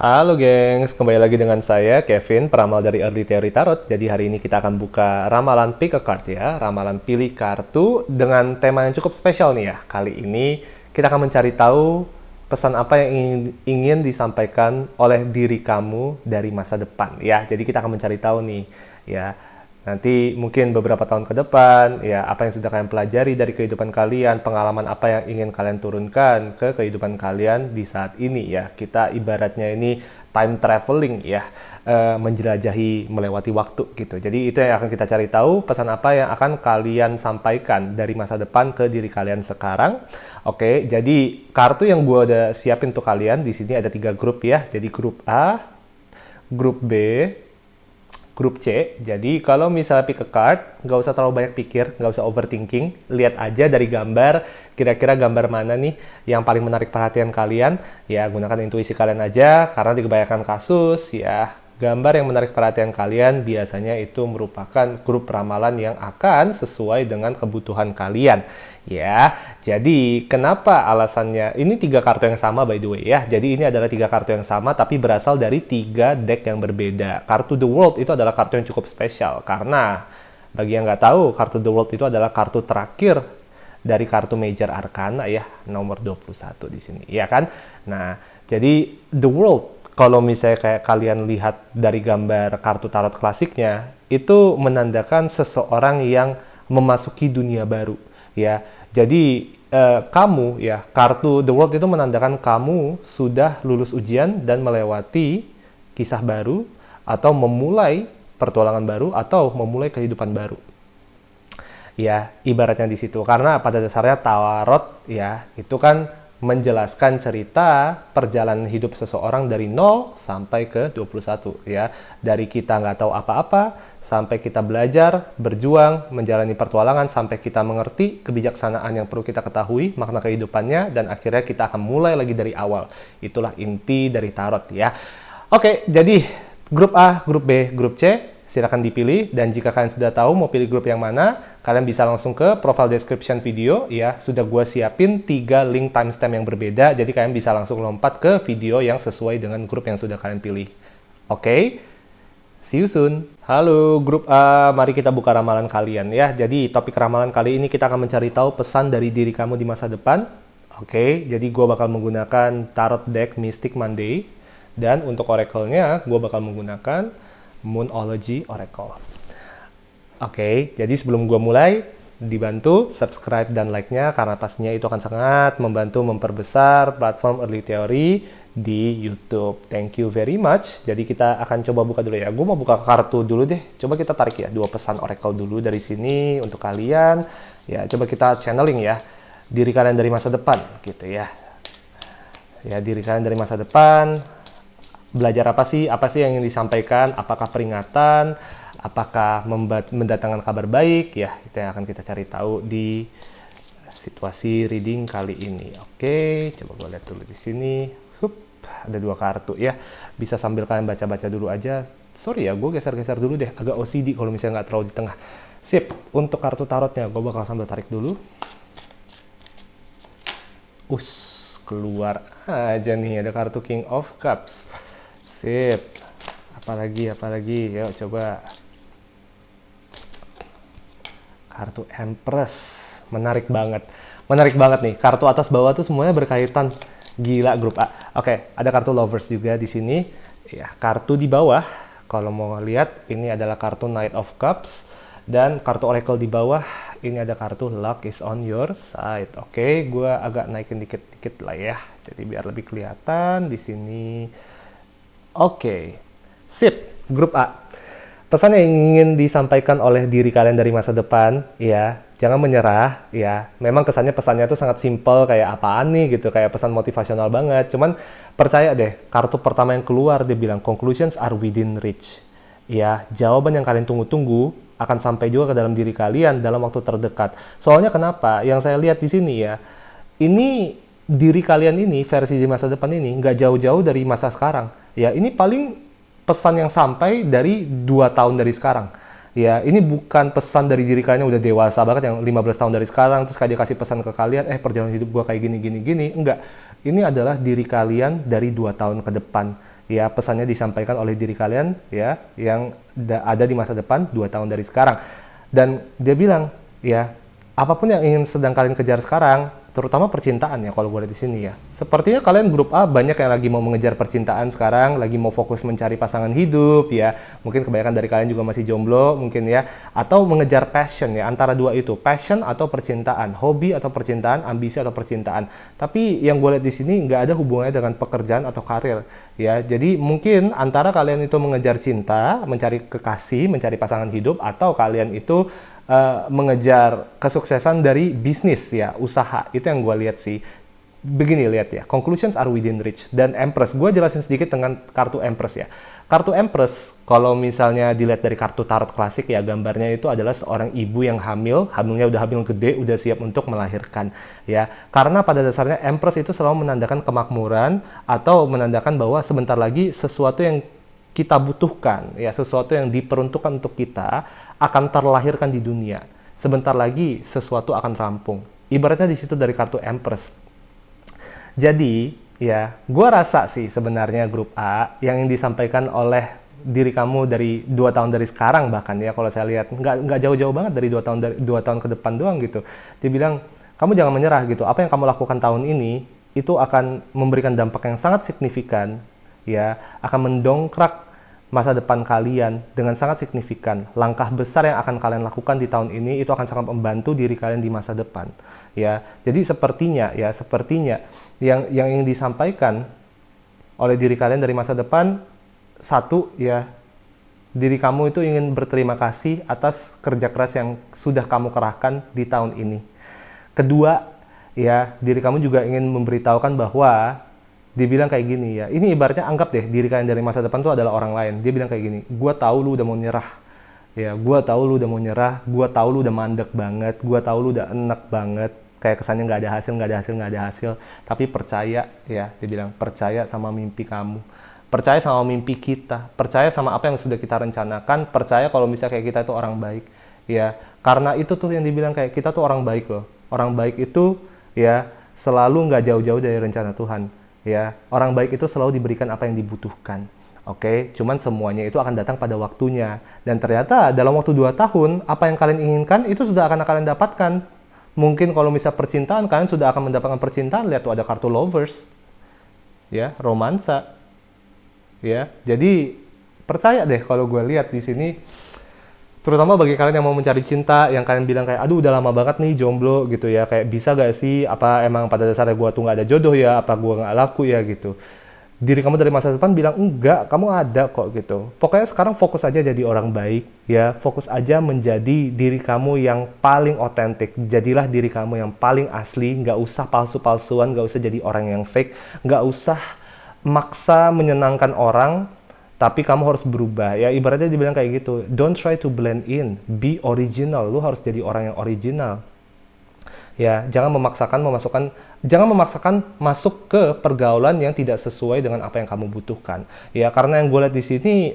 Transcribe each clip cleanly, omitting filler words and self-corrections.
Halo gengs, kembali lagi dengan saya Kevin, peramal dari Early Theory Tarot. Jadi hari ini kita akan buka ramalan pick a card ya, ramalan pilih kartu dengan tema yang cukup spesial nih ya. Kali ini kita akan mencari tahu pesan apa yang ingin disampaikan oleh diri kamu dari masa depan ya. Jadi kita akan mencari tahu nih ya. Nanti mungkin beberapa tahun ke depan, ya apa yang sudah kalian pelajari dari kehidupan kalian, pengalaman apa yang ingin kalian turunkan ke kehidupan kalian di saat ini ya. Kita ibaratnya ini time traveling ya, menjelajahi melewati waktu gitu. Jadi itu yang akan kita cari tahu, pesan apa yang akan kalian sampaikan dari masa depan ke diri kalian sekarang. Oke, jadi kartu yang gue udah siapin untuk kalian di sini ada 3 grup ya. Jadi grup A, grup B, grup C. Jadi kalau misalnya pick a card, nggak usah terlalu banyak pikir, nggak usah overthinking. Lihat aja dari gambar, kira-kira gambar mana nih yang paling menarik perhatian kalian. Ya, gunakan intuisi kalian aja, karena di kebanyakan kasus, ya, gambar yang menarik perhatian kalian biasanya itu merupakan grup ramalan yang akan sesuai dengan kebutuhan kalian. Ya, jadi kenapa alasannya? Ini 3 kartu yang sama by the way ya. Jadi ini adalah 3 kartu yang sama tapi berasal dari 3 deck yang berbeda. Kartu The World itu adalah kartu yang cukup spesial karena bagi yang nggak tahu, kartu The World itu adalah kartu terakhir dari kartu Major Arcana ya, nomor 21 di sini, ya kan? Nah, jadi The World, kalau misalnya kayak kalian lihat dari gambar kartu tarot klasiknya, itu menandakan seseorang yang memasuki dunia baru, ya. Jadi kamu ya, kartu The World itu menandakan kamu sudah lulus ujian dan melewati kisah baru atau memulai pertualangan baru atau memulai kehidupan baru. Ya, ibaratnya di situ. Karena pada dasarnya tarot ya, itu kan menjelaskan cerita perjalanan hidup seseorang dari 0 sampai ke 21 ya. Dari kita nggak tahu apa-apa sampai kita belajar, berjuang, menjalani pertualangan sampai kita mengerti kebijaksanaan yang perlu kita ketahui, makna kehidupannya, dan akhirnya kita akan mulai lagi dari awal. Itulah inti dari tarot ya. Oke, jadi grup A, grup B, grup C, silakan dipilih. Dan jika kalian sudah tahu mau pilih grup yang mana, kalian bisa langsung ke profile description video ya. Sudah gue siapin 3 link timestamp yang berbeda, jadi kalian bisa langsung lompat ke video yang sesuai dengan grup yang sudah kalian pilih. Oke, see you soon. Halo grup A, mari kita buka ramalan kalian ya. Jadi topik ramalan kali ini kita akan mencari tahu pesan dari diri kamu di masa depan. Oke, jadi gue bakal menggunakan tarot deck Mystic Monday. Dan untuk oracle-nya, gue bakal menggunakan Moonology Oracle. Oke, jadi sebelum gue mulai, dibantu subscribe dan like-nya karena pastinya itu akan sangat membantu memperbesar platform Early Theory di YouTube. Thank you very much. Jadi kita akan coba buka dulu ya. Gue mau buka kartu dulu deh. Coba kita tarik ya 2 pesan Oracle dulu dari sini untuk kalian. Ya, coba kita channeling ya. Diri kalian dari masa depan gitu ya. Ya, diri kalian dari masa depan. Belajar apa sih? Apa sih yang ingin disampaikan? Apakah peringatan? Apakah mendatangkan kabar baik? Ya, itu yang akan kita cari tahu di situasi reading kali ini. Oke, coba gue lihat dulu di sini. Ada 2 kartu ya. Bisa sambil kalian baca-baca dulu aja. Sorry ya, gue geser-geser dulu deh. Agak OCD kalau misalnya nggak terlalu di tengah. Sip, untuk kartu tarotnya gue bakal sambil tarik dulu. Keluar aja nih, ada kartu King of Cups. Sip. Apalagi? Yuk coba. Kartu Empress. Menarik banget nih. Kartu atas bawah tuh semuanya berkaitan. Gila grup A. Oke, ada kartu Lovers juga di sini. Ya, kartu di bawah kalau mau lihat ini adalah kartu Knight of Cups dan kartu Oracle di bawah ini ada kartu Luck is on your side. Oke, gue agak naikin dikit-dikit lah ya. Jadi biar lebih kelihatan di sini. Oke, sip, grup A. Pesan yang ingin disampaikan oleh diri kalian dari masa depan, ya, jangan menyerah, ya. Memang kesannya pesannya tuh sangat simpel, kayak apaan nih gitu, kayak pesan motivasional banget. Cuman percaya deh, kartu pertama yang keluar dia bilang conclusions are within reach. Ya, jawaban yang kalian tunggu-tunggu akan sampai juga ke dalam diri kalian dalam waktu terdekat. Soalnya kenapa? Yang saya lihat di sini ya, ini diri kalian ini versi di masa depan ini nggak jauh-jauh dari masa sekarang. Ya, ini paling pesan yang sampai dari 2 tahun dari sekarang. Ya, ini bukan pesan dari diri kalian yang udah dewasa banget, yang 15 tahun dari sekarang, terus kayak dia kasih pesan ke kalian, perjalanan hidup gua kayak gini. Enggak. Ini adalah diri kalian dari 2 tahun ke depan. ya pesannya disampaikan oleh diri kalian ya yang ada di masa depan 2 tahun dari sekarang. Dan dia bilang ya, apapun yang ingin sedang kalian kejar sekarang, terutama percintaan ya kalau gue lihat di sini ya. Sepertinya kalian grup A banyak yang lagi mau mengejar percintaan sekarang, lagi mau fokus mencari pasangan hidup ya. Mungkin kebanyakan dari kalian juga masih jomblo mungkin ya, atau mengejar passion ya, antara dua itu, passion atau percintaan, hobi atau percintaan, ambisi atau percintaan. Tapi yang gue lihat di sini nggak ada hubungannya dengan pekerjaan atau karir ya. Jadi mungkin antara kalian itu mengejar cinta, mencari kekasih, mencari pasangan hidup, atau kalian itu mengejar kesuksesan dari bisnis ya, usaha. Itu yang gue lihat sih. Begini lihat ya, conclusions are within reach. Dan Empress, gue jelasin sedikit dengan kartu Empress ya. Kartu Empress, kalau misalnya dilihat dari kartu tarot klasik ya, gambarnya itu adalah seorang ibu yang hamilnya udah hamil gede, udah siap untuk melahirkan ya. Karena pada dasarnya Empress itu selalu menandakan kemakmuran atau menandakan bahwa sebentar lagi sesuatu yang kita butuhkan ya, sesuatu yang diperuntukkan untuk kita akan terlahirkan di dunia. Sebentar lagi sesuatu akan rampung. Ibaratnya di situ dari kartu Empress. Jadi ya, gue rasa sih sebenarnya grup A yang disampaikan oleh diri kamu dari 2 tahun dari sekarang, bahkan ya kalau saya lihat nggak jauh-jauh banget dari 2 tahun ke depan doang gitu. Dia bilang kamu jangan menyerah gitu. Apa yang kamu lakukan tahun ini itu akan memberikan dampak yang sangat signifikan ya, akan mendongkrak masa depan kalian dengan sangat signifikan. Langkah besar yang akan kalian lakukan di tahun ini itu akan sangat membantu diri kalian di masa depan ya. Jadi sepertinya yang ingin disampaikan oleh diri kalian dari masa depan, satu ya, diri kamu itu ingin berterima kasih atas kerja keras yang sudah kamu kerahkan di tahun ini. Kedua ya, diri kamu juga ingin memberitahukan bahwa dibilang kayak gini ya, ini ibaratnya anggap deh diri kalian dari masa depan itu adalah orang lain. Dia bilang kayak gini, gue tahu lu udah mau nyerah ya, gue tahu lu udah mau nyerah, gue tahu lu udah mandek banget, gue tahu lu udah enek banget, kayak kesannya nggak ada hasil, tapi percaya ya, dia bilang percaya sama mimpi kamu, percaya sama mimpi kita, percaya sama apa yang sudah kita rencanakan, percaya kalau misalnya kayak kita itu orang baik ya. Karena itu tuh yang dibilang kayak kita tuh orang baik loh. Orang baik itu ya selalu nggak jauh-jauh dari rencana Tuhan ya. Orang baik itu selalu diberikan apa yang dibutuhkan. Oke, cuman semuanya itu akan datang pada waktunya. Dan ternyata dalam waktu 2 tahun, apa yang kalian inginkan itu sudah akan kalian dapatkan. Mungkin kalau misal percintaan, kalian sudah akan mendapatkan percintaan. Lihat tuh ada kartu lovers ya, romansa ya. Jadi percaya deh kalau gue lihat di sini, terutama bagi kalian yang mau mencari cinta, yang kalian bilang kayak aduh udah lama banget nih jomblo gitu ya, kayak bisa gak sih, apa emang pada dasarnya gue tuh gak ada jodoh ya, apa gue gak laku ya gitu. Diri kamu dari masa depan bilang enggak, kamu ada kok gitu. Pokoknya sekarang fokus aja jadi orang baik ya, fokus aja menjadi diri kamu yang paling otentik. Jadilah diri kamu yang paling asli, gak usah palsu-palsuan, gak usah jadi orang yang fake, gak usah maksa menyenangkan orang, tapi kamu harus berubah ya. Ibaratnya dibilang kayak gitu, don't try to blend in, be original. Lu harus jadi orang yang original ya. Jangan memaksakan masuk ke pergaulan yang tidak sesuai dengan apa yang kamu butuhkan ya. Karena yang gue lihat di sini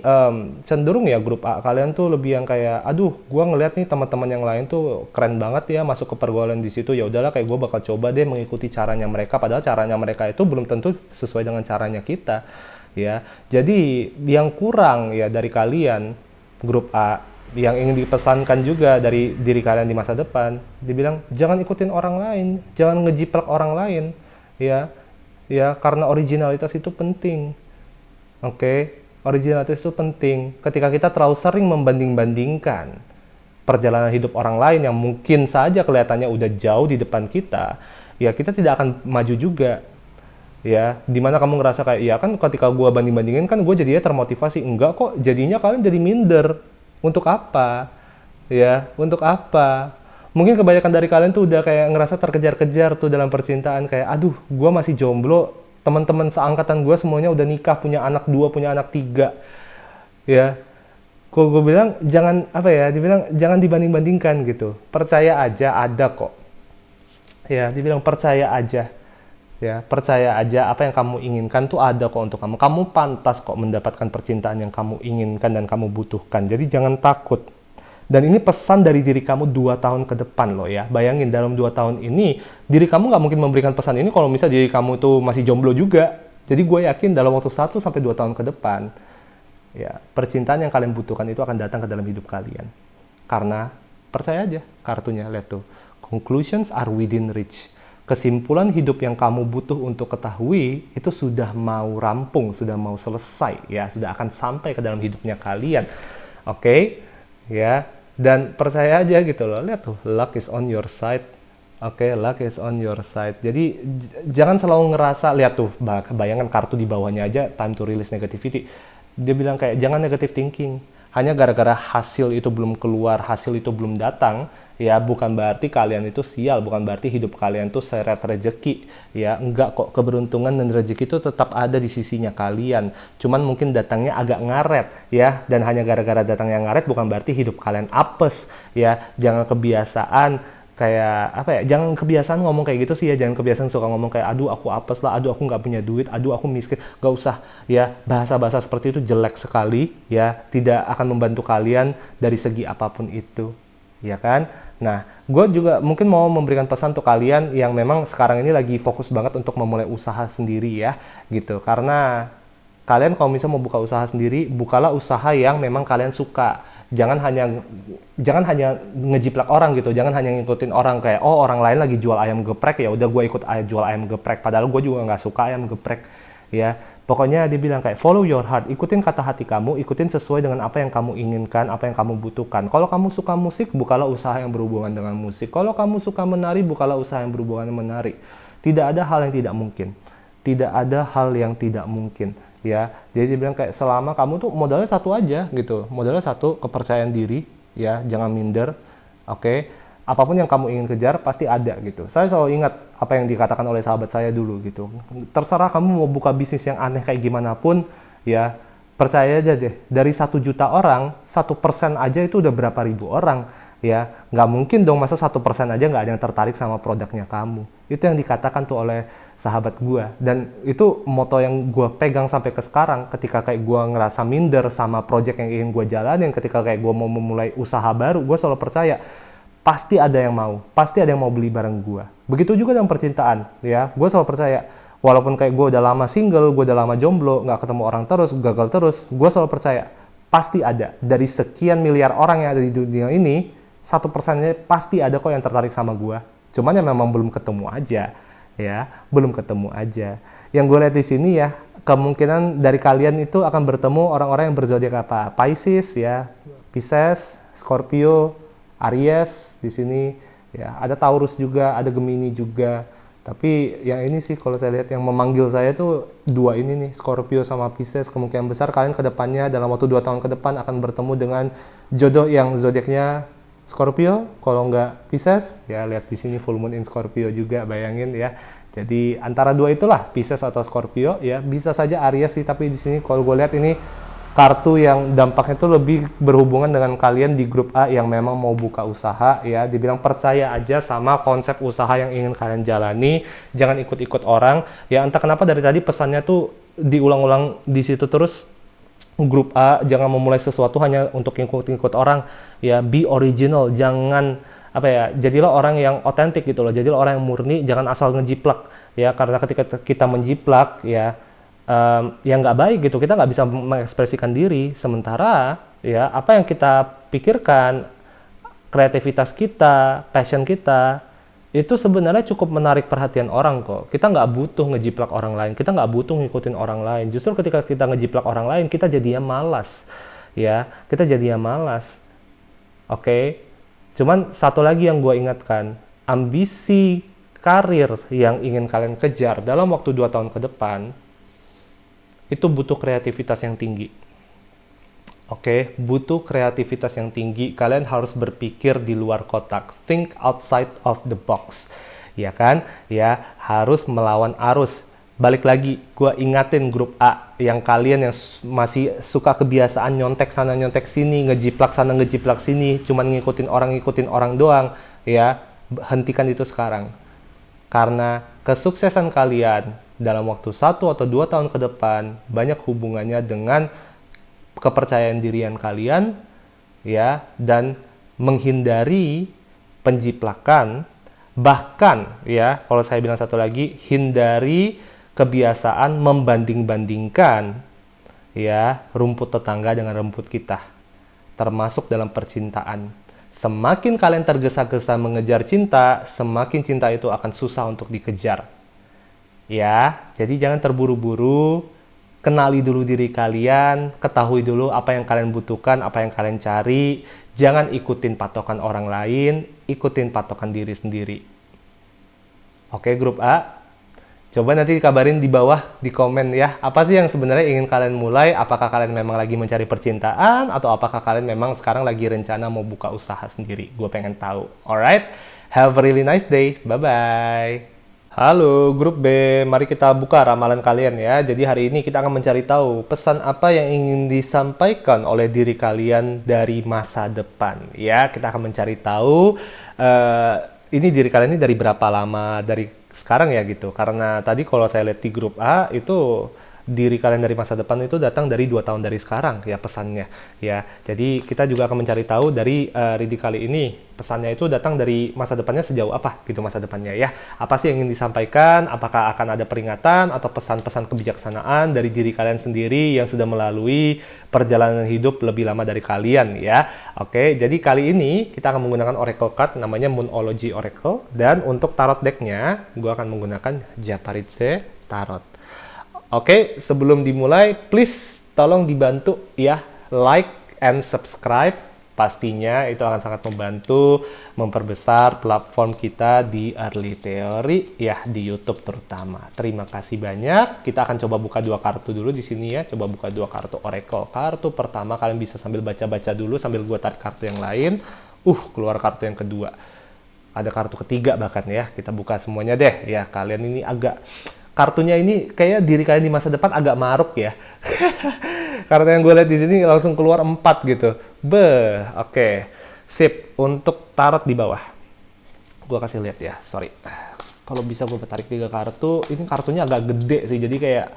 cenderung ya grup A kalian tuh lebih yang kayak aduh, gue ngeliat nih teman-teman yang lain tuh keren banget ya masuk ke pergaulan di situ, ya udahlah kayak gue bakal coba deh mengikuti caranya mereka, padahal caranya mereka itu belum tentu sesuai dengan caranya kita ya. Jadi yang kurang ya dari kalian grup A, yang ingin dipesankan juga dari diri kalian di masa depan, dibilang jangan ikutin orang lain, jangan ngejiplak orang lain ya. Ya, karena originalitas itu penting. Oke, originalitas itu penting. Ketika kita terlalu sering membanding-bandingkan perjalanan hidup orang lain yang mungkin saja kelihatannya udah jauh di depan kita, ya kita tidak akan maju juga ya. Dimana kamu ngerasa kayak ya kan ketika gue banding-bandingin kan gue jadinya termotivasi. Enggak kok, jadinya kalian jadi minder. Untuk apa ya, untuk apa? Mungkin kebanyakan dari kalian tuh udah kayak ngerasa terkejar-kejar tuh dalam percintaan, kayak aduh gue masih jomblo, teman-teman seangkatan gue semuanya udah nikah, punya anak 2, punya anak 3 ya. Kok gue bilang jangan apa ya, dibilang jangan dibanding-bandingkan gitu, percaya aja ada kok ya. Dibilang percaya aja ya, percaya aja apa yang kamu inginkan tuh ada kok untuk kamu. Kamu pantas kok mendapatkan percintaan yang kamu inginkan dan kamu butuhkan. Jadi jangan takut. Dan ini pesan dari diri kamu 2 tahun ke depan loh ya. Bayangin dalam 2 tahun ini, diri kamu nggak mungkin memberikan pesan ini kalau misalnya diri kamu tuh masih jomblo juga Jadi gue yakin dalam waktu 1 sampai 2 tahun ke depan, ya percintaan yang kalian butuhkan itu akan datang ke dalam hidup kalian. Karena percaya aja, kartunya lihat tuh, conclusions are within reach. Kesimpulan hidup yang kamu butuh untuk ketahui itu sudah mau rampung, sudah mau selesai, ya sudah akan sampai ke dalam hidupnya kalian. Oke, ya, dan percaya aja gitu loh, lihat tuh, luck is on your side. Oke, luck is on your side. Jadi jangan selalu ngerasa, lihat tuh, bayangkan kartu di bawahnya aja, time to release negativity. Dia bilang kayak jangan negative thinking. Hanya gara-gara hasil itu belum keluar, hasil itu belum datang, ya bukan berarti kalian itu sial, bukan berarti hidup kalian tuh seret rezeki, ya enggak kok, keberuntungan dan rezeki itu tetap ada di sisinya kalian. Cuman mungkin datangnya agak ngaret, ya, dan hanya gara-gara datangnya ngaret bukan berarti hidup kalian apes, ya. Jangan kebiasaan kayak apa ya, jangan kebiasaan ngomong kayak gitu sih ya, jangan kebiasaan suka ngomong kayak aduh aku apes lah, aduh aku nggak punya duit, aduh aku miskin. Gak usah ya, bahasa-bahasa seperti itu jelek sekali ya, tidak akan membantu kalian dari segi apapun itu, ya kan. Nah, gue juga mungkin mau memberikan pesan untuk kalian yang memang sekarang ini lagi fokus banget untuk memulai usaha sendiri ya gitu, karena kalian kalau misalnya mau buka usaha sendiri, bukalah usaha yang memang kalian suka. Jangan hanya ngejiplak orang gitu, jangan hanya ngikutin orang kayak oh orang lain lagi jual ayam geprek, ya udah gue ikut jual ayam geprek, padahal gue juga nggak suka ayam geprek, ya. Pokoknya dia bilang kayak follow your heart, ikutin kata hati kamu, ikutin sesuai dengan apa yang kamu inginkan, apa yang kamu butuhkan. Kalau kamu suka musik, bukalah usaha yang berhubungan dengan musik. Kalau kamu suka menari, bukalah usaha yang berhubungan dengan menari. Tidak ada hal yang tidak mungkin. Tidak ada hal yang tidak mungkin, ya. Jadi dia bilang kayak selama kamu tuh modalnya satu aja gitu, modalnya satu, kepercayaan diri, ya, jangan minder, oke. Apapun yang kamu ingin kejar pasti ada gitu. Saya selalu ingat apa yang dikatakan oleh sahabat saya dulu gitu. Terserah kamu mau buka bisnis yang aneh kayak gimana pun, ya percaya aja deh. Dari 1 juta orang, 1% aja itu udah berapa ribu orang, ya. Nggak mungkin dong masa 1% aja nggak ada yang tertarik sama produknya kamu. Itu yang dikatakan tuh oleh sahabat gue. Dan itu moto yang gue pegang sampai ke sekarang. Ketika kayak gue ngerasa minder sama project yang ingin gue jalanin, ketika kayak gue mau memulai usaha baru, gue selalu percaya pasti ada yang mau beli barang gue. Begitu juga dengan percintaan, ya. Gue selalu percaya, walaupun kayak gue udah lama single, gue udah lama jomblo, nggak ketemu orang terus, gagal terus, gue selalu percaya pasti ada. Dari sekian miliar orang yang ada di dunia ini, 1%-nya pasti ada kok yang tertarik sama gue. Cuman ya memang belum ketemu aja, ya, belum ketemu aja. Yang gue lihat di sini ya, kemungkinan dari kalian itu akan bertemu orang-orang yang berzodiak apa? Pisces, ya, Pisces, Scorpio, Aries di sini, ya, ada Taurus juga, ada Gemini juga. Tapi yang ini sih kalau saya lihat yang memanggil saya tuh dua ini nih, Scorpio sama Pisces. Kemungkinan besar kalian kedepannya dalam waktu 2 tahun ke depan akan bertemu dengan jodoh yang zodiaknya Scorpio, kalau nggak Pisces, ya lihat di sini full moon in Scorpio juga, bayangin ya. Jadi antara dua itulah, Pisces atau Scorpio, ya bisa saja Aries sih, tapi di sini kalau gue lihat ini kartu yang dampaknya itu lebih berhubungan dengan kalian di grup A yang memang mau buka usaha, ya. Dibilang percaya aja sama konsep usaha yang ingin kalian jalani, jangan ikut-ikut orang, ya. Entah kenapa dari tadi pesannya tuh diulang-ulang di situ terus, grup A, jangan memulai sesuatu hanya untuk ikut-ikut orang, ya. Be original, jangan apa ya, jadilah orang yang otentik gitu loh, jadilah orang yang murni, jangan asal ngejiplak, ya. Karena ketika kita menjiplak, ya, yang nggak baik gitu, kita nggak bisa mengekspresikan diri. Sementara ya apa yang kita pikirkan, kreativitas kita, passion kita, itu sebenarnya cukup menarik perhatian orang kok. Kita nggak butuh ngejiplak orang lain, kita nggak butuh ngikutin orang lain. Justru ketika kita ngejiplak orang lain, kita jadinya malas, ya, kita jadinya malas. Oke. Cuman satu lagi yang gue ingatkan, ambisi karir yang ingin kalian kejar dalam waktu 2 tahun ke depan itu butuh kreativitas yang tinggi. Oke, butuh kreativitas yang tinggi. Kalian harus berpikir di luar kotak. Think outside of the box. Ya kan? Ya, harus melawan arus. Balik lagi, gue ingatin grup A yang kalian yang masih suka kebiasaan nyontek sana nyontek sini, ngejiplak sana ngejiplak sini, cuman ngikutin orang doang, ya. Hentikan itu sekarang. Karena kesuksesan kalian dalam waktu 1 atau 2 tahun ke depan banyak hubungannya dengan kepercayaan dirian kalian, ya, dan menghindari penjiplakan. Bahkan, ya, kalau saya bilang satu lagi, hindari kebiasaan membanding-bandingkan ya rumput tetangga dengan rumput kita, termasuk dalam percintaan. Semakin kalian tergesa-gesa mengejar cinta, semakin cinta itu akan susah untuk dikejar. Ya, jadi jangan terburu-buru, kenali dulu diri kalian, ketahui dulu apa yang kalian butuhkan, apa yang kalian cari. Jangan ikutin patokan orang lain, ikutin patokan diri sendiri. Oke, grup A. Coba nanti dikabarin di bawah, di komen ya. Apa sih yang sebenarnya ingin kalian mulai? Apakah kalian memang lagi mencari percintaan? Atau apakah kalian memang sekarang lagi rencana mau buka usaha sendiri? Gue pengen tahu. Alright? Have a really nice day. Bye-bye. Halo grup B, mari kita buka ramalan kalian ya. Jadi hari ini kita akan mencari tahu pesan apa yang ingin disampaikan oleh diri kalian dari masa depan. Ya, kita akan mencari tahu ini diri kalian ini dari berapa lama, dari sekarang ya gitu. Karena tadi kalau saya lihat di grup A itu diri kalian dari masa depan itu datang dari 2 tahun dari sekarang ya pesannya ya. Jadi kita juga akan mencari tahu dari reading kali ini pesannya itu datang dari masa depannya sejauh apa gitu masa depannya ya. Apa sih yang ingin disampaikan? Apakah akan ada peringatan atau pesan-pesan kebijaksanaan dari diri kalian sendiri yang sudah melalui perjalanan hidup lebih lama dari kalian ya. Oke, jadi kali ini kita akan menggunakan Oracle card namanya Moonology Oracle, dan untuk tarot decknya gue akan menggunakan Japaritse Tarot. Oke, sebelum dimulai, please tolong dibantu ya, like and subscribe. Pastinya itu akan sangat membantu memperbesar platform kita di Early Theory ya, di YouTube terutama. Terima kasih banyak. Kita akan coba buka 2 kartu dulu di sini ya. Coba buka 2 kartu Oracle. Kartu pertama kalian bisa sambil baca-baca dulu sambil gua tarik kartu yang lain. Keluar kartu yang kedua. Ada kartu ketiga bahkan ya. Kita buka semuanya deh. Ya, kalian ini agak kartunya ini kayak diri kalian di masa depan agak maruk ya. Kartu yang gue lihat di sini langsung keluar 4 gitu. Oke. Sip. Untuk tarot di bawah. Gue kasih lihat ya, sorry. Kalau bisa gue tarik 3 kartu, ini kartunya agak gede sih. Jadi kayak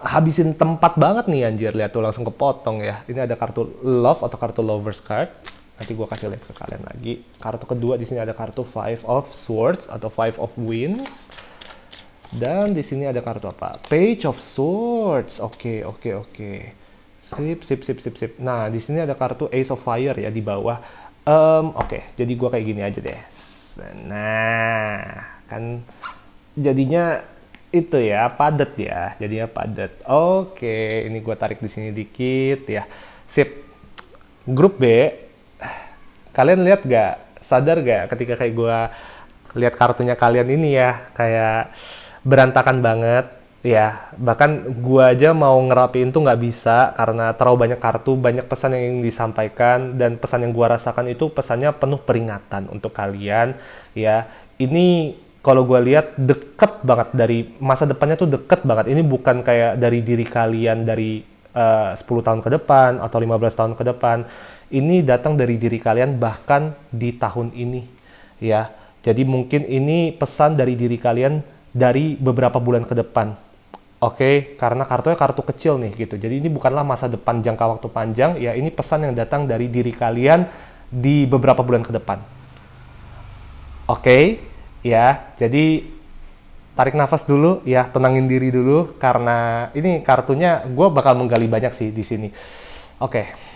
habisin tempat banget nih anjir. Lihat tuh langsung kepotong ya. Ini ada kartu love atau kartu lovers card. Nanti gue kasih lihat ke kalian lagi. Kartu kedua di sini ada kartu Five of Swords atau Five of Wands. Dan di sini ada kartu apa? Page of Swords. Oke. Sip. Nah, di sini ada kartu Ace of Fire ya di bawah. Oke. Jadi gua kayak gini aja deh. Nah, kan jadinya itu ya, padat ya. Jadinya padat. Oke, ini gua tarik di sini dikit ya. Sip. Grup B. Kalian lihat gak? Sadar gak ketika kayak gua lihat kartunya kalian ini ya, kayak berantakan banget ya. Bahkan gua aja mau ngerapiin tuh nggak bisa karena terlalu banyak kartu, banyak pesan yang ingin disampaikan, dan pesan yang gua rasakan itu pesannya penuh peringatan untuk kalian ya. Ini kalau gua lihat deket banget dari masa depannya tuh, deket banget. Ini bukan kayak dari diri kalian dari 10 tahun ke depan atau 15 tahun ke depan. Ini datang dari diri kalian bahkan di tahun ini ya. Jadi mungkin ini pesan dari diri kalian dari beberapa bulan ke depan. Oke, karena kartunya kartu kecil nih gitu. Jadi ini bukanlah masa depan jangka waktu panjang ya, ini pesan yang datang dari diri kalian di beberapa bulan ke depan. Oke, ya. Jadi tarik nafas dulu ya, tenangin diri dulu karena ini kartunya gue bakal menggali banyak sih di sini. Oke.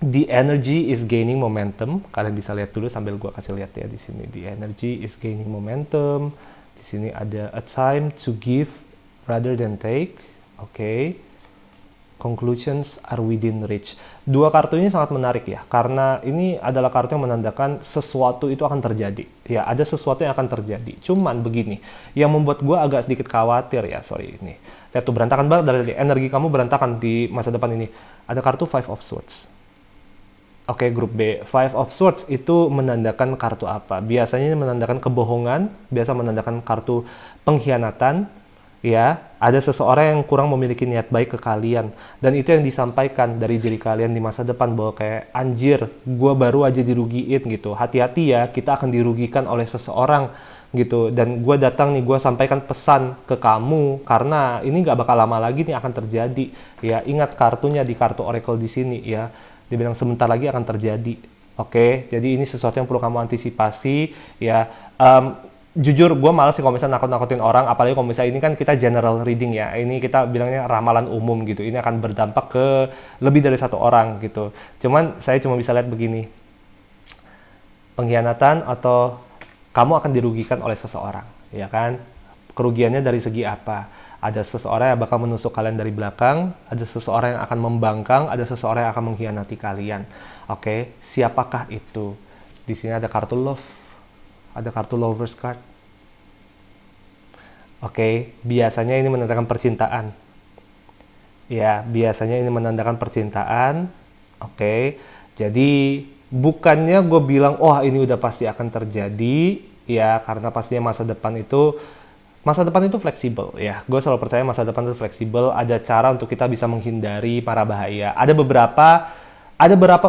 The energy is gaining momentum. Kalian bisa lihat dulu sambil gue kasih lihat ya di sini. The energy is gaining momentum. Di sini ada a time to give rather than take. Oke. Conclusions are within reach. 2 kartu ini sangat menarik ya, karena ini adalah kartu yang menandakan sesuatu itu akan terjadi. Ya, ada sesuatu yang akan terjadi. Cuman begini, yang membuat gue agak sedikit khawatir ya, sorry ini. Lihat tuh berantakan banget dari energi kamu, berantakan di masa depan ini. Ada kartu Five of Swords. Oke, grup B. Five of Swords itu menandakan kartu apa? Biasanya ini menandakan kebohongan, biasa menandakan kartu pengkhianatan, ya. Ada seseorang yang kurang memiliki niat baik ke kalian. Dan itu yang disampaikan dari diri kalian di masa depan, bahwa kayak, anjir, gue baru aja dirugiin gitu. Hati-hati ya, kita akan dirugikan oleh seseorang gitu. Dan gue datang nih, gue sampaikan pesan ke kamu, karena ini gak bakal lama lagi nih akan terjadi. Ya, ingat kartunya di kartu Oracle di sini ya. Dia bilang sebentar lagi akan terjadi. Oke, jadi ini sesuatu yang perlu kamu antisipasi ya. jujur gue malas sih kalau misalnya nakut-nakutin orang, apalagi kalau misalnya ini kan kita general reading ya, ini kita bilangnya ramalan umum gitu, ini akan berdampak ke lebih dari satu orang gitu. Cuman saya cuma bisa lihat begini, pengkhianatan atau kamu akan dirugikan oleh seseorang, ya kan? Kerugiannya dari segi apa? Ada seseorang yang bakal menusuk kalian dari belakang, ada seseorang yang akan membangkang, ada seseorang yang akan mengkhianati kalian. Oke, siapakah itu? Di sini ada kartu love, ada kartu lovers card. Oke, biasanya ini menandakan percintaan. Ya, biasanya ini menandakan percintaan. Oke, jadi bukannya gue bilang, wah ini udah pasti akan terjadi, ya karena pastinya masa depan itu fleksibel ya. Gue selalu percaya masa depan itu fleksibel. Ada cara untuk kita bisa menghindari para bahaya. Ada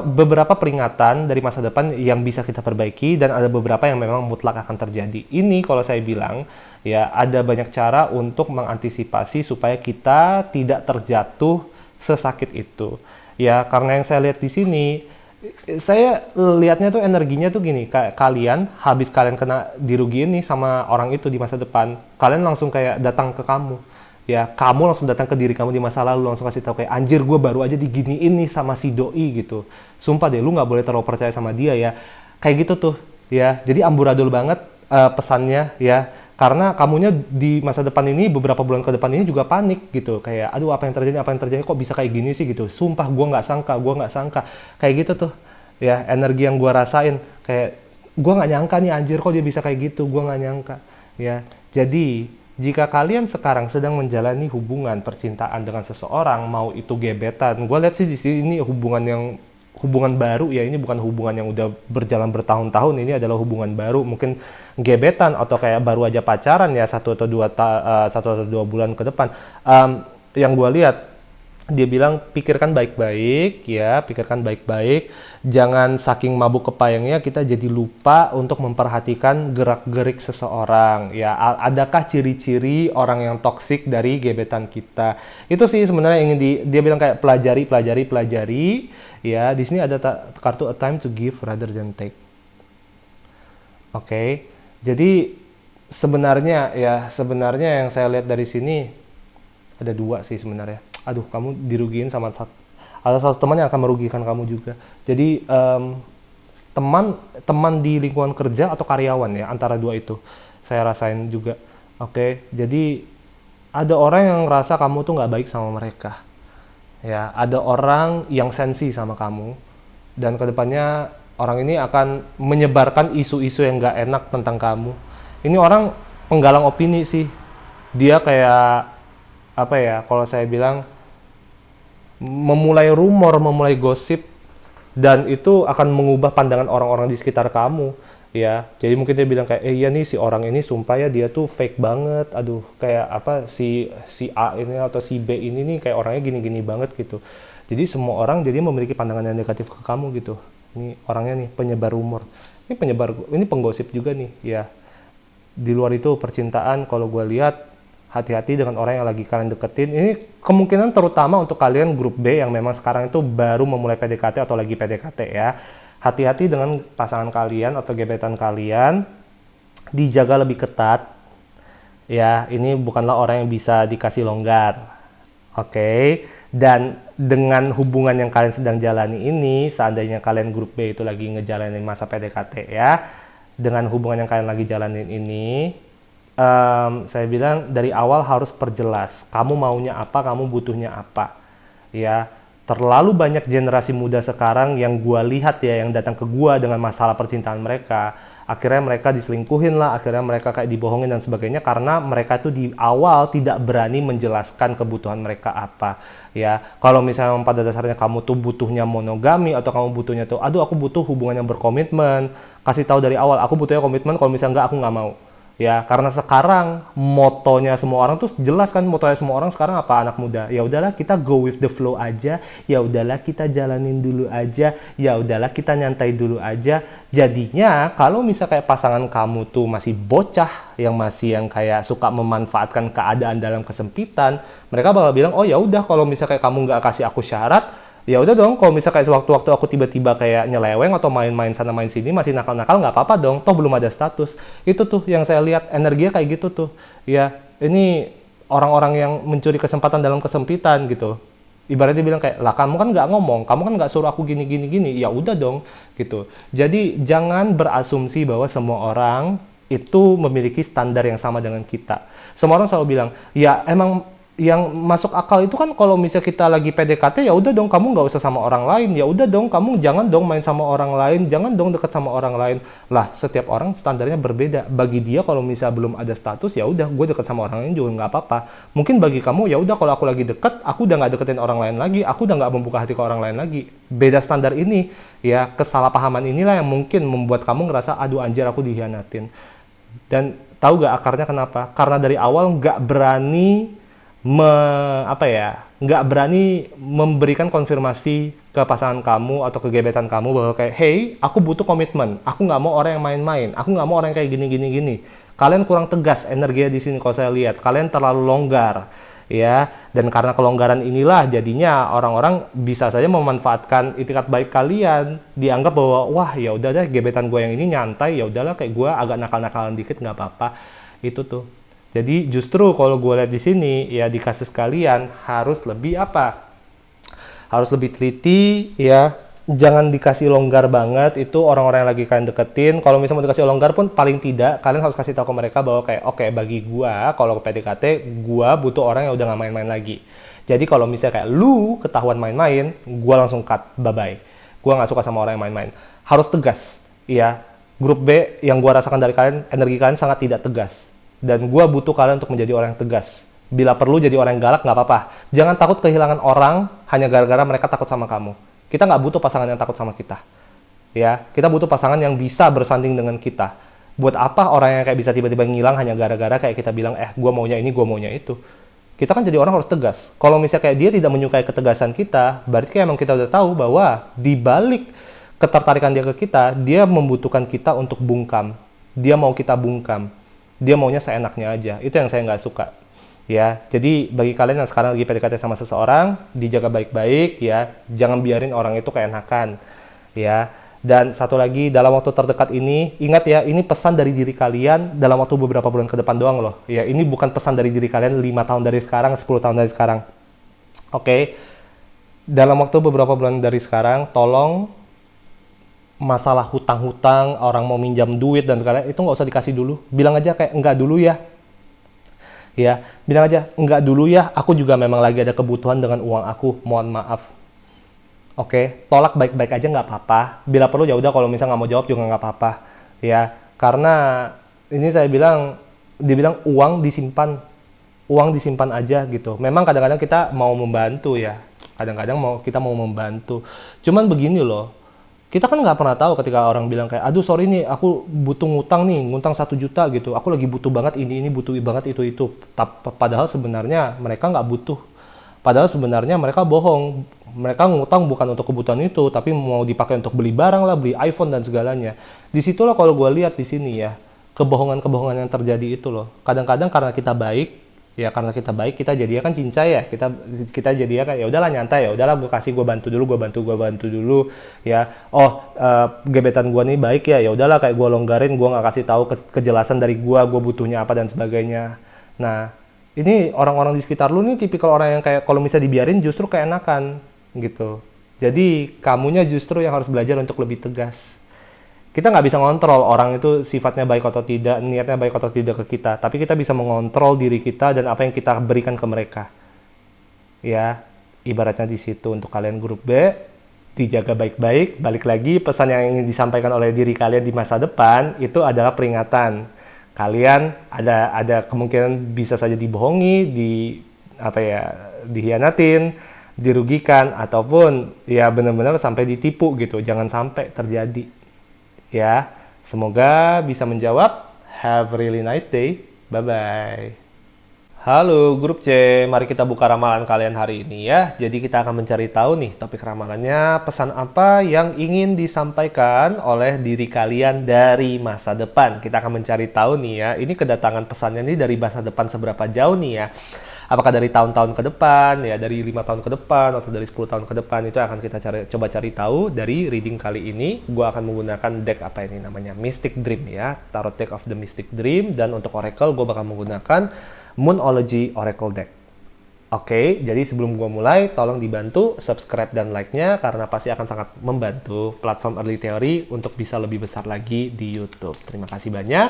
beberapa peringatan dari masa depan yang bisa kita perbaiki dan ada beberapa yang memang mutlak akan terjadi. Ini kalau saya bilang ya ada banyak cara untuk mengantisipasi supaya kita tidak terjatuh sesakit itu. Ya karena yang saya lihat di sini, saya lihatnya tuh energinya tuh gini, kayak kalian habis kalian kena dirugiin nih sama orang itu di masa depan, kalian langsung kayak datang ke kamu, ya kamu langsung datang ke diri kamu di masa lalu, langsung kasih tahu kayak anjir gue baru aja diginiin nih sama si doi gitu, sumpah deh lu nggak boleh terlalu percaya sama dia ya, kayak gitu tuh ya. Jadi amburadul banget pesannya ya, karena kamunya di masa depan ini beberapa bulan ke depan ini juga panik gitu, kayak aduh apa yang terjadi kok bisa kayak gini sih gitu, sumpah gue nggak sangka kayak gitu tuh ya. Energi yang gue rasain kayak gue nggak nyangka nih anjir kok dia bisa kayak gitu, gue nggak nyangka ya. Jadi jika kalian sekarang sedang menjalani hubungan percintaan dengan seseorang, mau itu gebetan, gue lihat sih di sini ini hubungan baru ya, ini bukan hubungan yang udah berjalan bertahun-tahun, ini adalah hubungan baru, mungkin gebetan atau kayak baru aja pacaran ya, 1 atau 2 bulan ke depan. Yang gue lihat dia bilang pikirkan baik-baik ya, pikirkan baik-baik, jangan saking mabuk kepayangnya kita jadi lupa untuk memperhatikan gerak-gerik seseorang ya. Adakah ciri-ciri orang yang toksik dari gebetan kita? Itu sih sebenarnya ingin dia bilang kayak pelajari ya. Di sini ada kartu a time to give rather than take. Oke. Jadi sebenarnya yang saya lihat dari sini ada dua sih sebenarnya. Aduh, kamu dirugiin sama ada satu teman yang akan merugikan kamu juga. Jadi teman di lingkungan kerja atau karyawan ya, antara dua itu saya rasain juga. Oke, jadi ada orang yang ngerasa kamu tuh nggak baik sama mereka ya, ada orang yang sensi sama kamu dan kedepannya orang ini akan menyebarkan isu-isu yang nggak enak tentang kamu. Ini orang penggalang opini sih, dia kayak apa ya, kalau saya bilang memulai rumor, memulai gosip, dan itu akan mengubah pandangan orang-orang di sekitar kamu ya. Jadi mungkin dia bilang kayak iya nih si orang ini sumpah ya dia tuh fake banget, aduh kayak apa si A ini atau si B ini nih kayak orangnya gini-gini banget gitu. Jadi semua orang jadi memiliki pandangan yang negatif ke kamu gitu. Ini orangnya nih penyebar rumor, ini penggosip juga nih ya. Di luar itu percintaan, kalau gue lihat hati-hati dengan orang yang lagi kalian deketin. Ini kemungkinan terutama untuk kalian grup B yang memang sekarang itu baru memulai PDKT atau lagi PDKT ya. Hati-hati dengan pasangan kalian atau gebetan kalian, dijaga lebih ketat. Ya, ini bukanlah orang yang bisa dikasih longgar. Oke. Dan dengan hubungan yang kalian sedang jalani ini, seandainya kalian grup B itu lagi ngejalanin masa PDKT ya, dengan hubungan yang kalian lagi jalanin ini, saya bilang dari awal harus perjelas kamu maunya apa, kamu butuhnya apa ya. Terlalu banyak generasi muda sekarang yang gua lihat ya, yang datang ke gua dengan masalah percintaan mereka, akhirnya mereka diselingkuhin lah, akhirnya mereka kayak dibohongin dan sebagainya, karena mereka tuh di awal tidak berani menjelaskan kebutuhan mereka apa ya. Kalau misalnya pada dasarnya kamu tuh butuhnya monogami atau kamu butuhnya tuh aduh aku butuh hubungan yang berkomitmen, kasih tahu dari awal aku butuhnya komitmen, kalau misalnya enggak aku nggak mau. Ya, karena sekarang motonya semua orang tuh jelas kan, motonya semua orang sekarang apa, anak muda. Ya udahlah kita go with the flow aja. Ya udahlah kita jalanin dulu aja. Ya udahlah kita nyantai dulu aja. Jadinya kalau misal kayak pasangan kamu tuh masih bocah, yang kayak suka memanfaatkan keadaan dalam kesempitan, mereka bakal bilang, "Oh ya udah kalau misal kayak kamu nggak kasih aku syarat, Ya udah dong, kalau misalnya kayak sewaktu-waktu aku tiba-tiba kayak nyeleweng atau main-main sana main sini masih nakal-nakal nggak apa-apa dong, toh belum ada status. Itu tuh yang saya lihat energinya kayak gitu tuh. Ya, ini orang-orang yang mencuri kesempatan dalam kesempitan gitu. Ibaratnya bilang kayak, lah kamu kan nggak ngomong, kamu kan nggak suruh aku gini gini gini, ya udah dong gitu. Jadi jangan berasumsi bahwa semua orang itu memiliki standar yang sama dengan kita. Semua orang selalu bilang, ya emang yang masuk akal itu kan kalau misalnya kita lagi PDKT, ya udah dong kamu nggak usah sama orang lain, ya udah dong kamu jangan dong main sama orang lain, jangan dong deket sama orang lain. Lah setiap orang standarnya berbeda. Bagi dia kalau misalnya belum ada status, ya udah gue deket sama orang lain juga nggak apa-apa. Mungkin bagi kamu ya udah kalau aku lagi deket, aku udah nggak deketin orang lain lagi, aku udah nggak membuka hati ke orang lain lagi. Beda standar ini, ya kesalahpahaman inilah yang mungkin membuat kamu ngerasa aduh anjir aku dihianatin. Dan tahu gak akarnya kenapa? Karena dari awal nggak berani nggak berani memberikan konfirmasi ke pasangan kamu atau ke gebetan kamu bahwa kayak, hey, aku butuh komitmen, aku nggak mau orang yang main-main, aku nggak mau orang yang kayak gini. Kalian kurang tegas energinya di sini kalau saya lihat, kalian terlalu longgar, ya. Dan karena kelonggaran inilah jadinya orang-orang bisa saja memanfaatkan itikat baik kalian, dianggap bahwa wah ya udah deh gebetan gue yang ini nyantai, ya udahlah kayak gue agak nakal-nakalan dikit nggak apa-apa, itu tuh. Jadi justru kalau gue lihat di sini ya di kasus kalian harus lebih harus lebih teliti ya. Jangan dikasih longgar banget, itu orang-orang yang lagi kalian deketin. Kalau misalnya mau dikasih longgar pun paling tidak kalian harus kasih tahu ke mereka bahwa kayak oke, bagi gue kalau ke PDKT gue butuh orang yang udah gak main-main lagi. Jadi kalau misalnya kayak lu ketahuan main-main, gue langsung cut, bye-bye. Gue gak suka sama orang yang main-main. Harus tegas ya. Grup B yang gue rasakan dari kalian, energi kalian sangat tidak tegas. Dan gue butuh kalian untuk menjadi orang yang tegas. Bila perlu jadi orang yang galak, nggak apa-apa. Jangan takut kehilangan orang hanya gara-gara mereka takut sama kamu. Kita nggak butuh pasangan yang takut sama kita. Ya, kita butuh pasangan yang bisa bersanding dengan kita. Buat apa orang yang kayak bisa tiba-tiba ngilang hanya gara-gara kayak kita bilang, gue maunya ini, gue maunya itu. Kita kan jadi orang harus tegas. Kalau misalnya kayak dia tidak menyukai ketegasan kita, berarti kayak emang kita udah tahu bahwa di balik ketertarikan dia ke kita, dia membutuhkan kita untuk bungkam. Dia mau kita bungkam. Dia maunya seenaknya aja. Itu yang saya nggak suka. Ya, jadi bagi kalian yang sekarang lagi PDKT sama seseorang, dijaga baik-baik ya. Jangan biarin orang itu keenakan. Ya. Dan satu lagi, dalam waktu terdekat ini, ingat ya, ini pesan dari diri kalian dalam waktu beberapa bulan ke depan doang loh. Ya, ini bukan pesan dari diri kalian 5 tahun dari sekarang, 10 tahun dari sekarang. Oke. Dalam waktu beberapa bulan dari sekarang, tolong masalah hutang-hutang, orang mau minjam duit dan segala itu nggak usah dikasih dulu. Bilang aja kayak enggak dulu ya. Ya, bilang aja enggak dulu ya. Aku juga memang lagi ada kebutuhan dengan uang aku. Mohon maaf. Oke, tolak baik-baik aja nggak apa-apa. Bila perlu ya udah kalau misalnya nggak mau jawab juga nggak apa-apa. Ya, karena ini saya bilang, dibilang uang disimpan aja gitu. Memang kadang-kadang kita mau membantu ya. Kadang-kadang kita mau membantu. Cuman begini loh. Kita kan nggak pernah tahu ketika orang bilang kayak, aduh sorry nih, aku butuh ngutang 1 juta gitu. Aku lagi butuh banget ini butuh banget itu. Padahal sebenarnya mereka nggak butuh. Padahal sebenarnya mereka bohong. Mereka ngutang bukan untuk kebutuhan itu, tapi mau dipakai untuk beli barang lah, beli iPhone dan segalanya. Disitulah kalau gue lihat di sini ya, kebohongan-kebohongan yang terjadi itu loh. Kadang-kadang karena kita baik, kita jadinya kan cincai ya, kita jadinya kan ya udahlah nyantai, ya udahlah gue bantu dulu ya. Gebetan gue nih baik ya udahlah kayak gue longgarin, gue nggak kasih tahu kejelasan dari gue butuhnya apa dan sebagainya. Nah ini orang-orang di sekitar lu nih tipikal orang yang kayak kalau misalnya dibiarin justru keenakan gitu. Jadi kamunya justru yang harus belajar untuk lebih tegas. Kita nggak bisa ngontrol orang itu sifatnya baik atau tidak, niatnya baik atau tidak ke kita. Tapi kita bisa mengontrol diri kita dan apa yang kita berikan ke mereka. Ya, ibaratnya di situ untuk kalian grup B, dijaga baik-baik. Balik lagi, pesan yang ingin disampaikan oleh diri kalian di masa depan, itu adalah peringatan. Kalian ada kemungkinan bisa saja dibohongi, dihianatin, dirugikan, ataupun ya benar-benar sampai ditipu gitu. Jangan sampai terjadi. Ya, semoga bisa menjawab. Have a really nice day. Bye-bye. Halo grup C, mari kita buka ramalan kalian hari ini ya. Jadi kita akan mencari tahu nih topik ramalannya, pesan apa yang ingin disampaikan oleh diri kalian dari masa depan. Kita akan mencari tahu nih ya, ini kedatangan pesannya nih dari masa depan seberapa jauh nih ya. Apakah dari tahun-tahun ke depan, ya dari 5 tahun ke depan, atau dari 10 tahun ke depan, itu akan kita coba cari tahu dari reading kali ini. Gue akan menggunakan deck apa ini namanya, Mystic Dream ya, Tarot Deck of the Mystic Dream, dan untuk Oracle gue bakal menggunakan Moonology Oracle Deck. Oke, jadi sebelum gue mulai, tolong dibantu subscribe dan like-nya karena pasti akan sangat membantu platform Early Theory untuk bisa lebih besar lagi di YouTube. Terima kasih banyak.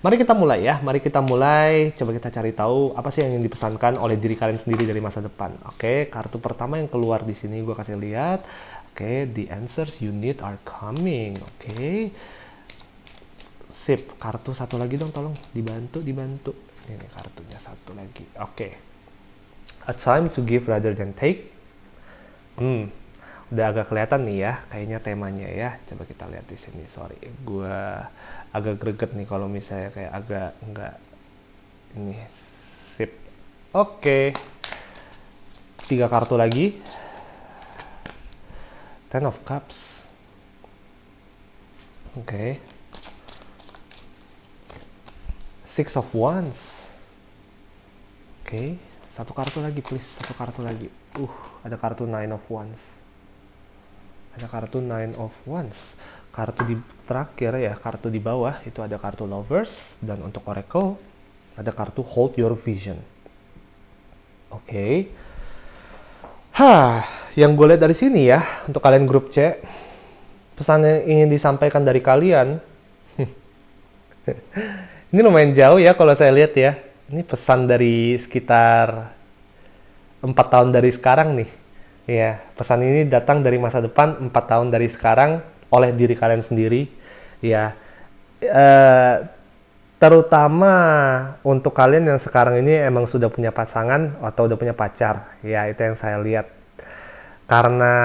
Mari kita mulai ya, mari kita mulai. Coba kita cari tahu apa sih yang ingin dipesankan oleh diri kalian sendiri dari masa depan. Oke, kartu pertama yang keluar di sini gue kasih lihat. Oke, the answers you need are coming. Oke, sip. Kartu satu lagi dong, tolong dibantu. Ini kartunya satu lagi. Oke. A time to give rather than take. Udah agak kelihatan nih ya, kayaknya temanya ya. Coba kita lihat di sini. Sorry, gue agak greget nih kalau misalnya kayak agak enggak ini. Sip. Oke. 3 kartu lagi. Ten of Cups. Oke. Six of Wands. Oke. Satu kartu lagi please, satu kartu lagi. Ada kartu Nine of Wands. Ada kartu Nine of Wands. Kartu di terakhir ya, kartu di bawah itu ada kartu Lovers, dan untuk Oracle ada kartu Hold Your Vision. Oke. Yang gue lihat dari sini ya, untuk kalian grup C, pesan yang ingin disampaikan dari kalian. Ini lumayan jauh ya kalau saya lihat ya. Ini pesan dari sekitar 4 tahun dari sekarang nih. Ya, pesan ini datang dari masa depan 4 tahun dari sekarang oleh diri kalian sendiri. Ya, terutama untuk kalian yang sekarang ini emang sudah punya pasangan atau udah punya pacar. Ya, itu yang saya lihat. Karena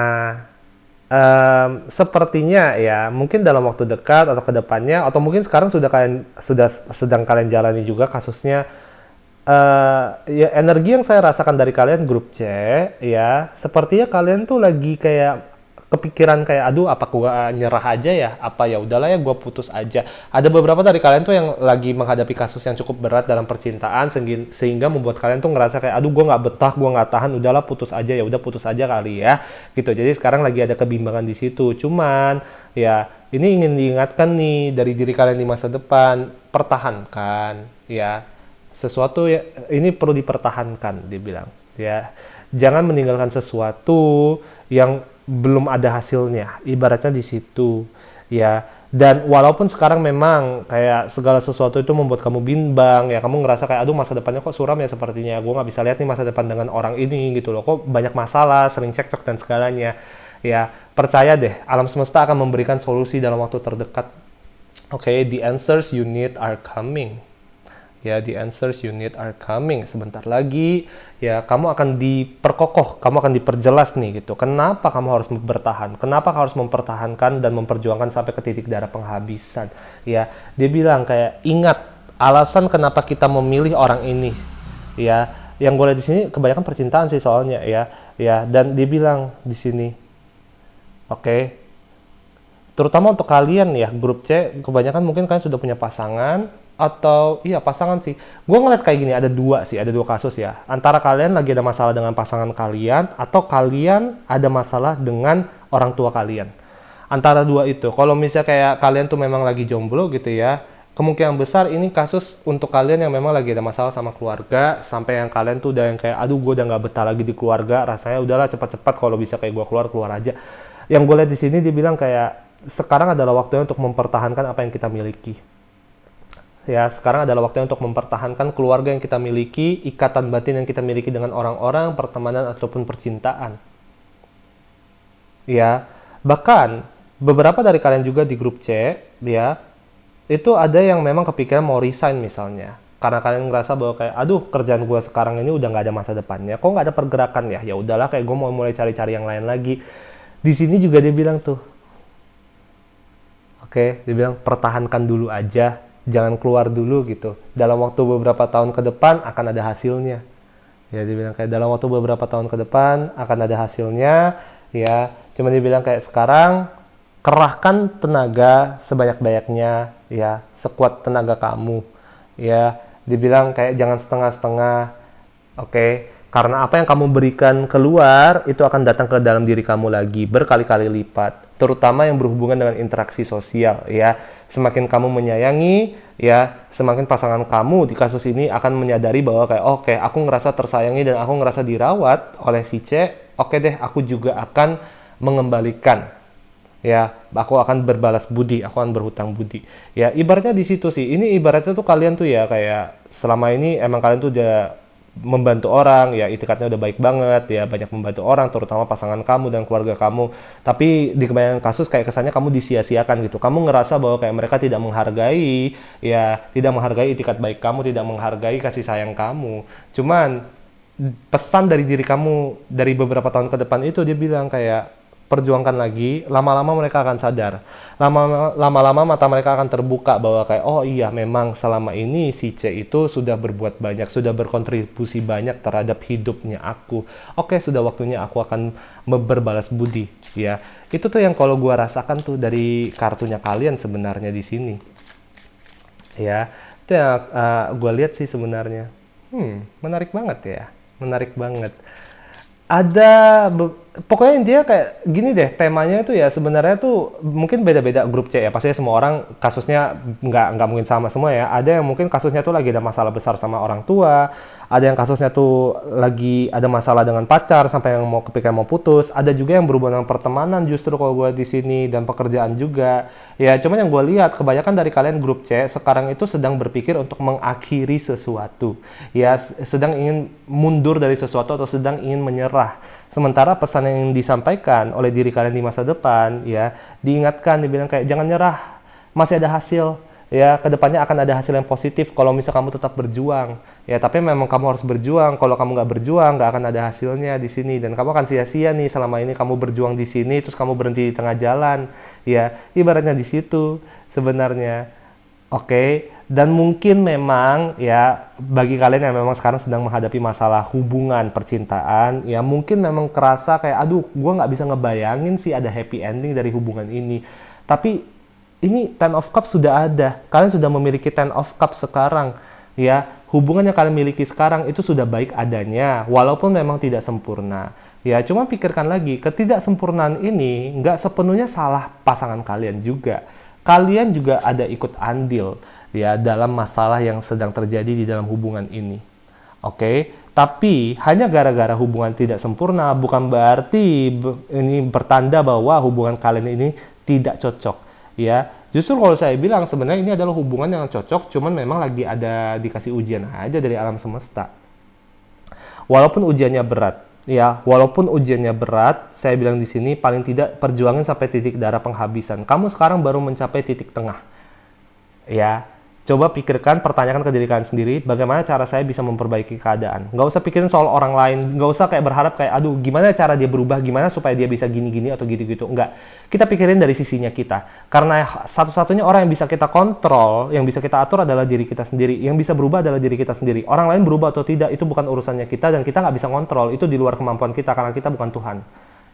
sepertinya ya mungkin dalam waktu dekat atau kedepannya, atau mungkin sekarang sudah sedang kalian jalani juga kasusnya. Ya energi yang saya rasakan dari kalian grup C ya, sepertinya kalian tuh lagi kayak kepikiran kayak aduh apa gua nyerah aja ya, apa ya udahlah ya gua putus aja. Ada beberapa dari kalian tuh yang lagi menghadapi kasus yang cukup berat dalam percintaan sehingga membuat kalian tuh ngerasa kayak aduh gua nggak betah, gua nggak tahan, udahlah putus aja ya, udah putus aja kali ya gitu. Jadi sekarang lagi ada kebimbangan di situ. Cuman ya ini ingin diingatkan nih dari diri kalian di masa depan, pertahankan ya. Sesuatu ya ini perlu dipertahankan, dia bilang ya, jangan meninggalkan sesuatu yang belum ada hasilnya, ibaratnya di situ ya. Dan walaupun sekarang memang kayak segala sesuatu itu membuat kamu bimbang ya, kamu ngerasa kayak aduh masa depannya kok suram ya, sepertinya gue nggak bisa lihat nih masa depan dengan orang ini gitu loh, kok banyak masalah, sering cekcok dan segalanya ya. Percaya deh, alam semesta akan memberikan solusi dalam waktu terdekat. Oke, the answers you need are coming. Ya, the answers you need are coming. Sebentar lagi, ya kamu akan diperkokoh, kamu akan diperjelas nih gitu. Kenapa kamu harus bertahan? Kenapa kamu harus mempertahankan dan memperjuangkan sampai ke titik darah penghabisan? Ya, dia bilang kayak ingat alasan kenapa kita memilih orang ini. Ya, yang gue lihat di sini kebanyakan percintaan sih soalnya ya. Ya, dan dia bilang di sini, oke. Terutama untuk kalian ya grup C, kebanyakan mungkin kalian sudah punya pasangan. Atau iya pasangan sih, gue ngeliat kayak gini, ada dua kasus ya, antara kalian lagi ada masalah dengan pasangan kalian atau kalian ada masalah dengan orang tua kalian. Antara dua itu, kalau misalnya kayak kalian tuh memang lagi jomblo gitu ya, kemungkinan besar ini kasus untuk kalian yang memang lagi ada masalah sama keluarga, sampai yang kalian tuh udah yang kayak aduh gue udah nggak betah lagi di keluarga, rasanya udahlah cepat-cepat kalau bisa kayak gue keluar aja. Yang gue lihat di sini dia bilang kayak sekarang adalah waktunya untuk mempertahankan apa yang kita miliki. Ya, sekarang adalah waktunya untuk mempertahankan keluarga yang kita miliki, ikatan batin yang kita miliki dengan orang-orang, pertemanan ataupun percintaan. Ya, bahkan beberapa dari kalian juga di grup C, ya, itu ada yang memang kepikiran mau resign misalnya. Karena kalian ngerasa bahwa kayak, aduh kerjaan gue sekarang ini udah nggak ada masa depannya, kok nggak ada pergerakan ya? Ya udahlah, kayak gue mau mulai cari-cari yang lain lagi. Di sini juga dia bilang tuh, oke, dia bilang pertahankan dulu aja. Jangan keluar dulu gitu. Dalam waktu beberapa tahun ke depan akan ada hasilnya. Ya, dia bilang kayak dalam waktu beberapa tahun ke depan akan ada hasilnya. Ya, cuma dia bilang kayak sekarang kerahkan tenaga sebanyak-banyaknya. Ya, sekuat tenaga kamu. Ya, dia bilang kayak jangan setengah-setengah. Oke, karena apa yang kamu berikan keluar itu akan datang ke dalam diri kamu lagi berkali-kali lipat, terutama yang berhubungan dengan interaksi sosial ya. Semakin kamu menyayangi ya, semakin pasangan kamu di kasus ini akan menyadari bahwa kayak oke, aku ngerasa tersayangi dan aku ngerasa dirawat oleh si C. Oke deh, aku juga akan mengembalikan ya, aku akan berbalas budi, aku akan berhutang budi ya. Ibaratnya di situ sih, ini ibaratnya tuh kalian tuh ya kayak selama ini emang kalian tuh udah membantu orang ya, itikadnya udah baik banget ya, banyak membantu orang terutama pasangan kamu dan keluarga kamu, tapi di kebanyakan kasus kayak kesannya kamu disia-siakan gitu, kamu ngerasa bahwa kayak mereka tidak menghargai ya, tidak menghargai itikad baik kamu, tidak menghargai kasih sayang kamu. Cuman pesan dari diri kamu dari beberapa tahun ke depan itu dia bilang kayak perjuangkan lagi, lama-lama mereka akan sadar. Lama-lama mata mereka akan terbuka bahwa kayak oh iya memang selama ini si C itu sudah berbuat banyak, sudah berkontribusi banyak terhadap hidupnya aku. Oke, sudah waktunya aku akan berbalas budi ya. Itu tuh yang kalau gua rasakan tuh dari kartunya kalian sebenarnya di sini. Ya, itu yang gua lihat sih sebenarnya. Menarik banget ya. Menarik banget. Ada pokoknya dia kayak gini deh, temanya itu ya sebenarnya tuh mungkin beda-beda grup C ya, pastinya semua orang kasusnya nggak mungkin sama semua ya. Ada yang mungkin kasusnya tuh lagi ada masalah besar sama orang tua, ada yang kasusnya tuh lagi ada masalah dengan pacar sampai yang mau kepikiran mau putus, ada juga yang berhubungan dengan pertemanan justru kalau gue di sini dan pekerjaan juga ya. Cuman yang gue lihat kebanyakan dari kalian grup C sekarang itu sedang berpikir untuk mengakhiri sesuatu ya, sedang ingin mundur dari sesuatu atau sedang ingin menyerah. Sementara pesan yang disampaikan oleh diri kalian di masa depan ya, diingatkan, dibilang kayak jangan nyerah, masih ada hasil ya, kedepannya akan ada hasil yang positif kalau misal kamu tetap berjuang ya. Tapi memang kamu harus berjuang, kalau kamu nggak berjuang nggak akan ada hasilnya di sini, dan kamu akan sia-sia nih selama ini kamu berjuang di sini terus kamu berhenti di tengah jalan ya, ibaratnya di situ sebenarnya. Oke, dan mungkin memang ya bagi kalian yang memang sekarang sedang menghadapi masalah hubungan percintaan, ya mungkin memang kerasa kayak aduh, gue nggak bisa ngebayangin sih ada happy ending dari hubungan ini. Tapi ini Ten of Cups sudah ada, kalian sudah memiliki Ten of Cups sekarang, ya hubungan yang kalian miliki sekarang itu sudah baik adanya, walaupun memang tidak sempurna. Ya, cuma pikirkan lagi, ketidaksempurnaan ini nggak sepenuhnya salah pasangan kalian juga. Kalian juga ada ikut andil ya dalam masalah yang sedang terjadi di dalam hubungan ini. Oke, tapi hanya gara-gara hubungan tidak sempurna bukan berarti ini bertanda bahwa hubungan kalian ini tidak cocok ya. Justru kalau saya bilang sebenarnya ini adalah hubungan yang cocok, cuman memang lagi ada dikasih ujian aja dari alam semesta. Walaupun ujiannya berat, ya, walaupun ujiannya berat, saya bilang di sini paling tidak perjuangin sampai titik darah penghabisan. Kamu sekarang baru mencapai titik tengah. Ya, coba pikirkan, pertanyakan ke diri kalian sendiri, bagaimana cara saya bisa memperbaiki keadaan. Nggak usah pikirin soal orang lain, nggak usah kayak berharap kayak, aduh gimana cara dia berubah, gimana supaya dia bisa gini-gini atau gitu-gitu. Enggak, kita pikirin dari sisinya kita. Karena satu-satunya orang yang bisa kita kontrol, yang bisa kita atur adalah diri kita sendiri. Yang bisa berubah adalah diri kita sendiri. Orang lain berubah atau tidak, itu bukan urusannya kita, dan kita nggak bisa kontrol, itu di luar kemampuan kita, karena kita bukan Tuhan.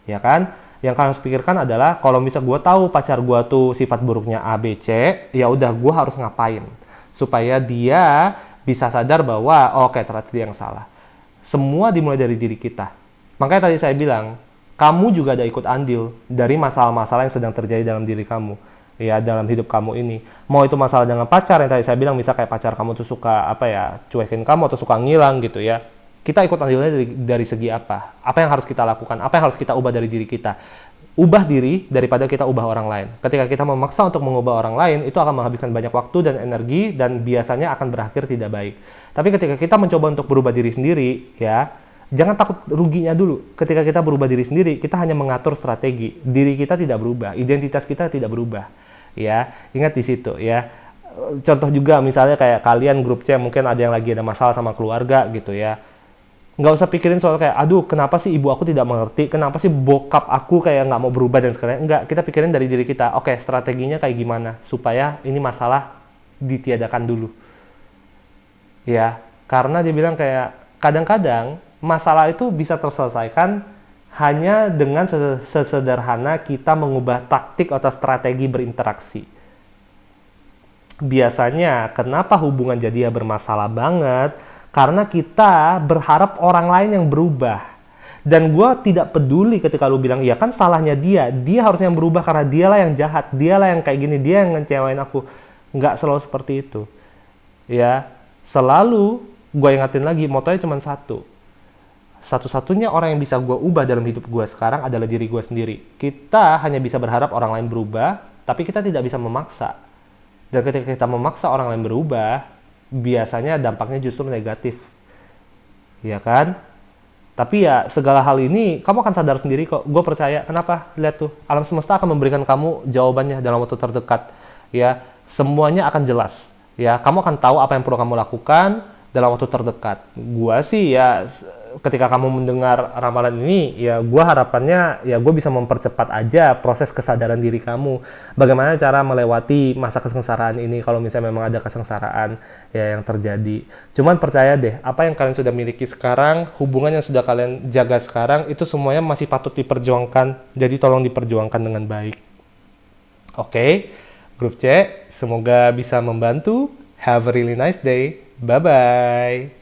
Ya kan? Yang kalian harus pikirkan adalah kalau misal gue tahu pacar gue tuh sifat buruknya A, B, C, ya udah gue harus ngapain supaya dia bisa sadar bahwa oh, oke, ternyata dia yang salah. Semua dimulai dari diri kita. Makanya tadi saya bilang, kamu juga ada ikut andil dari masalah-masalah yang sedang terjadi dalam diri kamu, ya, dalam hidup kamu ini. Mau itu masalah dengan pacar yang tadi saya bilang, misal kayak pacar kamu tuh suka apa ya, cuekin kamu atau suka ngilang gitu ya. Kita ikut andilnya dari segi apa? Apa yang harus kita lakukan? Apa yang harus kita ubah dari diri kita? Ubah diri daripada kita ubah orang lain. Ketika kita memaksa untuk mengubah orang lain, itu akan menghabiskan banyak waktu dan energi, dan biasanya akan berakhir tidak baik. Tapi ketika kita mencoba untuk berubah diri sendiri, ya, jangan takut ruginya dulu. Ketika kita berubah diri sendiri, kita hanya mengatur strategi. Diri kita tidak berubah, identitas kita tidak berubah. Ya, ingat di situ ya. Contoh juga misalnya kayak kalian grup C mungkin ada yang lagi ada masalah sama keluarga gitu ya. Nggak usah pikirin soal kayak, aduh kenapa sih ibu aku tidak mengerti, kenapa sih bokap aku kayak nggak mau berubah dan sekarang. Enggak, kita pikirin dari diri kita, oke, strateginya kayak gimana supaya ini masalah ditiadakan dulu. Ya, karena dia bilang kayak, kadang-kadang masalah itu bisa terselesaikan hanya dengan sesederhana kita mengubah taktik atau strategi berinteraksi. Biasanya, kenapa hubungan jadi bermasalah banget? Karena kita berharap orang lain yang berubah. Dan gue tidak peduli ketika lu bilang, iya kan salahnya dia. Dia harusnya yang berubah karena dialah yang jahat. Dialah yang kayak gini, dia yang ngecewain aku. Nggak selalu seperti itu. Ya, selalu gue ingatin lagi, motonya cuma satu. Satu-satunya orang yang bisa gue ubah dalam hidup gue sekarang adalah diri gue sendiri. Kita hanya bisa berharap orang lain berubah, tapi kita tidak bisa memaksa. Dan ketika kita memaksa orang lain berubah, biasanya dampaknya justru negatif. Ya kan? Tapi ya segala hal ini kamu akan sadar sendiri kok. Gue percaya. Kenapa? Lihat tuh, alam semesta akan memberikan kamu jawabannya dalam waktu terdekat. Ya, semuanya akan jelas. Ya, kamu akan tahu apa yang perlu kamu lakukan dalam waktu terdekat. Gua sih ya ketika kamu mendengar ramalan ini, ya gue harapannya ya gue bisa mempercepat aja proses kesadaran diri kamu. Bagaimana cara melewati masa kesengsaraan ini kalau misalnya memang ada kesengsaraan ya yang terjadi. Cuman percaya deh, apa yang kalian sudah miliki sekarang, hubungan yang sudah kalian jaga sekarang, itu semuanya masih patut diperjuangkan. Jadi tolong diperjuangkan dengan baik. Oke, grup C, semoga bisa membantu. Have a really nice day. Bye-bye.